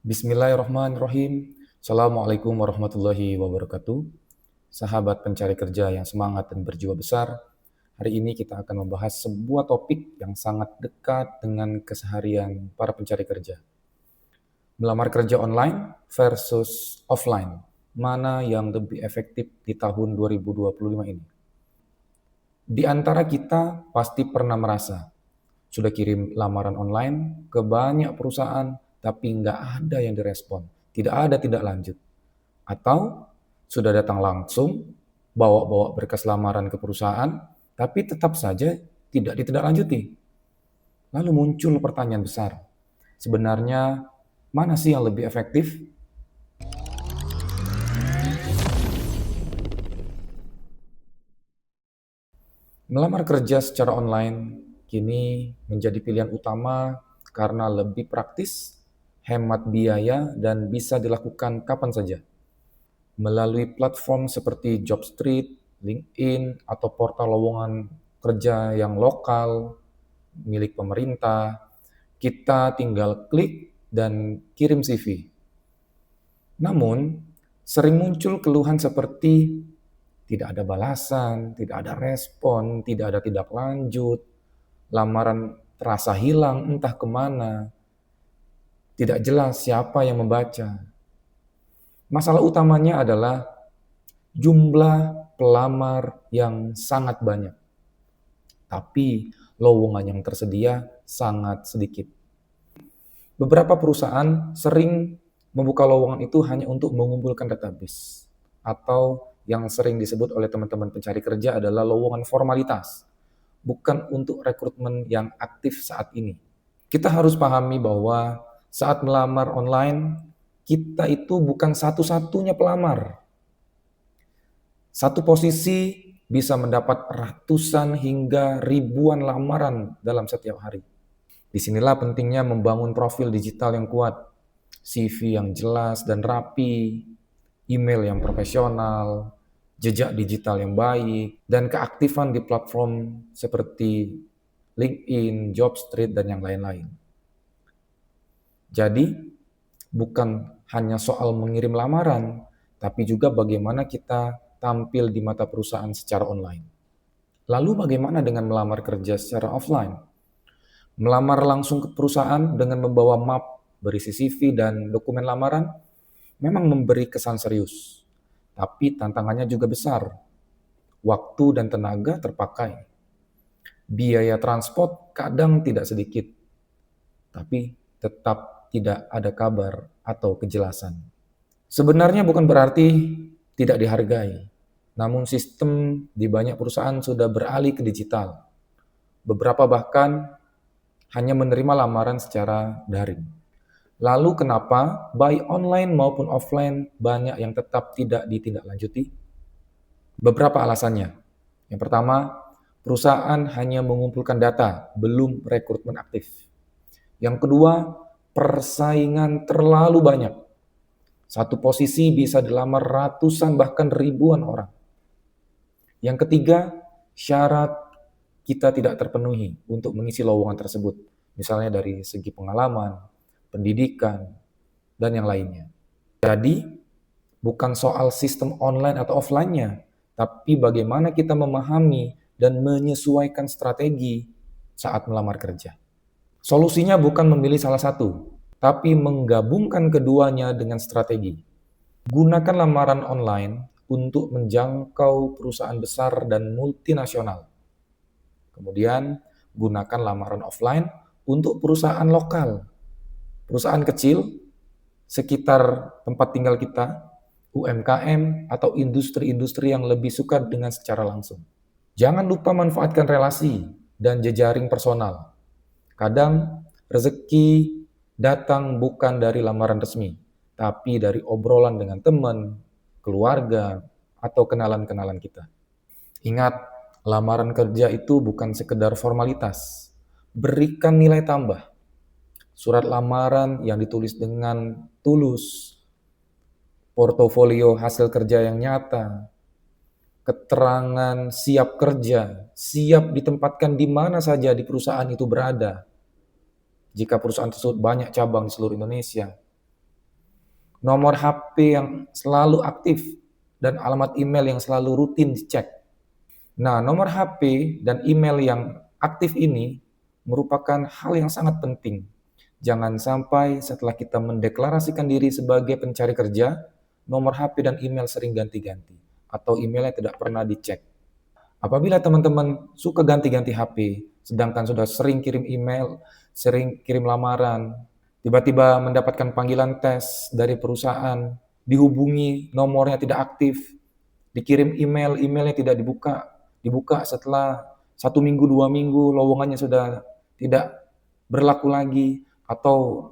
Bismillahirrahmanirrahim. Assalamualaikum warahmatullahi wabarakatuh. Sahabat pencari kerja yang semangat dan berjiwa besar, hari ini kita akan membahas sebuah topik yang sangat dekat dengan keseharian para pencari kerja. Melamar kerja online versus offline. Mana yang lebih efektif di tahun 2025 ini? Di antara kita pasti pernah merasa, sudah kirim lamaran online ke banyak perusahaan, tapi nggak ada yang direspon. Tidak ada tidak lanjut. Atau sudah datang langsung, bawa-bawa berkas lamaran ke perusahaan, tapi tetap saja tidak ditindaklanjuti. Lalu muncul pertanyaan besar, sebenarnya mana sih yang lebih efektif? Melamar kerja secara online kini menjadi pilihan utama karena lebih praktis, hemat biaya, dan bisa dilakukan kapan saja. Melalui platform seperti Jobstreet, LinkedIn, atau portal lowongan kerja yang lokal, milik pemerintah, kita tinggal klik dan kirim CV. Namun, sering muncul keluhan seperti tidak ada balasan, tidak ada respon, tidak ada tindak lanjut, lamaran terasa hilang entah kemana, tidak jelas siapa yang membaca. Masalah utamanya adalah jumlah pelamar yang sangat banyak, tapi lowongan yang tersedia sangat sedikit. Beberapa perusahaan sering membuka lowongan itu hanya untuk mengumpulkan database, atau yang sering disebut oleh teman-teman pencari kerja adalah lowongan formalitas, bukan untuk rekrutmen yang aktif saat ini. Kita harus pahami bahwa saat melamar online, kita itu bukan satu-satunya pelamar. Satu posisi bisa mendapat ratusan hingga ribuan lamaran dalam setiap hari. Disinilah pentingnya membangun profil digital yang kuat, CV yang jelas dan rapi, email yang profesional, jejak digital yang baik, dan keaktifan di platform seperti LinkedIn, Jobstreet, dan yang lain-lain. Jadi, bukan hanya soal mengirim lamaran, tapi juga bagaimana kita tampil di mata perusahaan secara online. Lalu bagaimana dengan melamar kerja secara offline? Melamar langsung ke perusahaan dengan membawa map berisi CV dan dokumen lamaran memang memberi kesan serius, tapi tantangannya juga besar. Waktu dan tenaga terpakai. Biaya transport kadang tidak sedikit, tapi tetap tidak ada kabar atau kejelasan. Sebenarnya bukan berarti tidak dihargai, namun sistem di banyak perusahaan sudah beralih ke digital. Beberapa bahkan hanya menerima lamaran secara daring. Lalu kenapa baik online maupun offline banyak yang tetap tidak ditindaklanjuti? Beberapa alasannya. Yang pertama, perusahaan hanya mengumpulkan data, belum rekrutmen aktif. Yang kedua, persaingan terlalu banyak. Satu posisi bisa dilamar ratusan bahkan ribuan orang. Yang ketiga, syarat kita tidak terpenuhi untuk mengisi lowongan tersebut. Misalnya dari segi pengalaman, pendidikan, dan yang lainnya. Jadi, bukan soal sistem online atau offline-nya, tapi bagaimana kita memahami dan menyesuaikan strategi saat melamar kerja. Solusinya bukan memilih salah satu, tapi menggabungkan keduanya dengan strategi. Gunakan lamaran online untuk menjangkau perusahaan besar dan multinasional. Kemudian, gunakan lamaran offline untuk perusahaan lokal, perusahaan kecil sekitar tempat tinggal kita, UMKM, atau industri-industri yang lebih suka dengan secara langsung. Jangan lupa manfaatkan relasi dan jejaring personal. Kadang rezeki datang bukan dari lamaran resmi, tapi dari obrolan dengan teman, keluarga, atau kenalan-kenalan kita. Ingat, lamaran kerja itu bukan sekedar formalitas. Berikan nilai tambah. Surat lamaran yang ditulis dengan tulus, portofolio hasil kerja yang nyata, keterangan siap kerja, siap ditempatkan di mana saja di perusahaan itu berada. Jika perusahaan tersebut banyak cabang di seluruh Indonesia, nomor HP yang selalu aktif, dan alamat email yang selalu rutin dicek. Nah, nomor HP dan email yang aktif ini merupakan hal yang sangat penting. Jangan sampai setelah kita mendeklarasikan diri sebagai pencari kerja, nomor HP dan email sering ganti-ganti, atau emailnya tidak pernah dicek. Apabila teman-teman suka ganti-ganti HP, sedangkan sudah sering kirim email, sering kirim lamaran, tiba-tiba mendapatkan panggilan tes dari perusahaan, dihubungi, nomornya tidak aktif, dikirim email, emailnya tidak dibuka, dibuka setelah 1 minggu, 2 minggu, lowongannya sudah tidak berlaku lagi, atau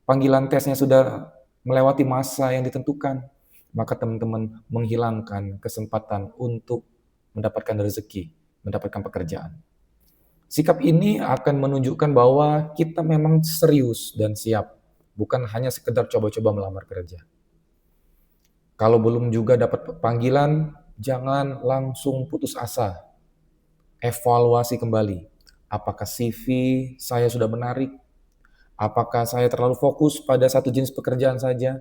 panggilan tesnya sudah melewati masa yang ditentukan, maka teman-teman menghilangkan kesempatan untuk mendapatkan rezeki, mendapatkan pekerjaan. Sikap ini akan menunjukkan bahwa kita memang serius dan siap, bukan hanya sekedar coba-coba melamar kerja. Kalau belum juga dapat panggilan, jangan langsung putus asa. Evaluasi kembali. Apakah CV saya sudah menarik? Apakah saya terlalu fokus pada satu jenis pekerjaan saja?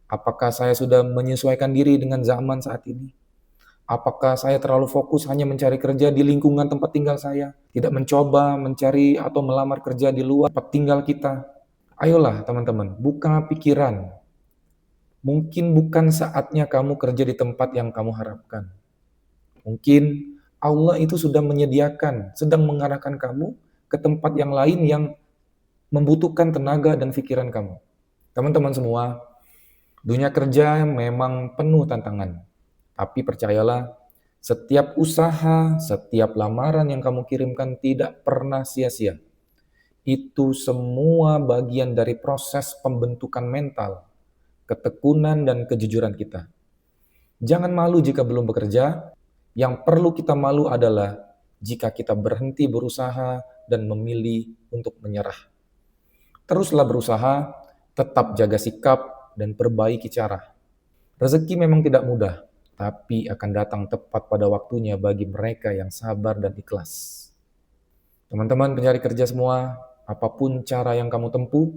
Apakah saya sudah menyesuaikan diri dengan zaman saat ini? Apakah saya terlalu fokus hanya mencari kerja di lingkungan tempat tinggal saya? Tidak mencoba mencari atau melamar kerja di luar tempat tinggal kita? Ayolah teman-teman, buka pikiran. Mungkin bukan saatnya kamu kerja di tempat yang kamu harapkan. Mungkin Allah itu sudah menyediakan, sedang mengarahkan kamu ke tempat yang lain yang membutuhkan tenaga dan pikiran kamu. Teman-teman semua, dunia kerja memang penuh tantangan. Tapi percayalah, setiap usaha, setiap lamaran yang kamu kirimkan tidak pernah sia-sia. Itu semua bagian dari proses pembentukan mental, ketekunan dan kejujuran kita. Jangan malu jika belum bekerja. Yang perlu kita malu adalah jika kita berhenti berusaha dan memilih untuk menyerah. Teruslah berusaha, tetap jaga sikap, dan perbaiki cara. Rezeki memang tidak mudah, tapi akan datang tepat pada waktunya bagi mereka yang sabar dan ikhlas. Teman-teman pencari kerja semua, apapun cara yang kamu tempuh,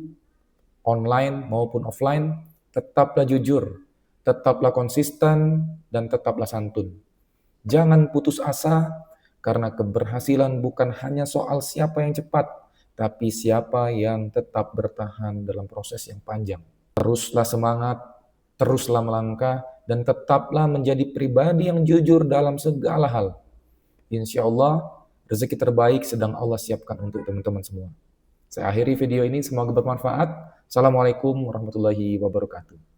online maupun offline, tetaplah jujur, tetaplah konsisten, dan tetaplah santun. Jangan putus asa, karena keberhasilan bukan hanya soal siapa yang cepat, tapi siapa yang tetap bertahan dalam proses yang panjang. Teruslah semangat, teruslah melangkah, dan tetaplah menjadi pribadi yang jujur dalam segala hal. Insya Allah, rezeki terbaik sedang Allah siapkan untuk teman-teman semua. Saya akhiri video ini, semoga bermanfaat. Assalamualaikum warahmatullahi wabarakatuh.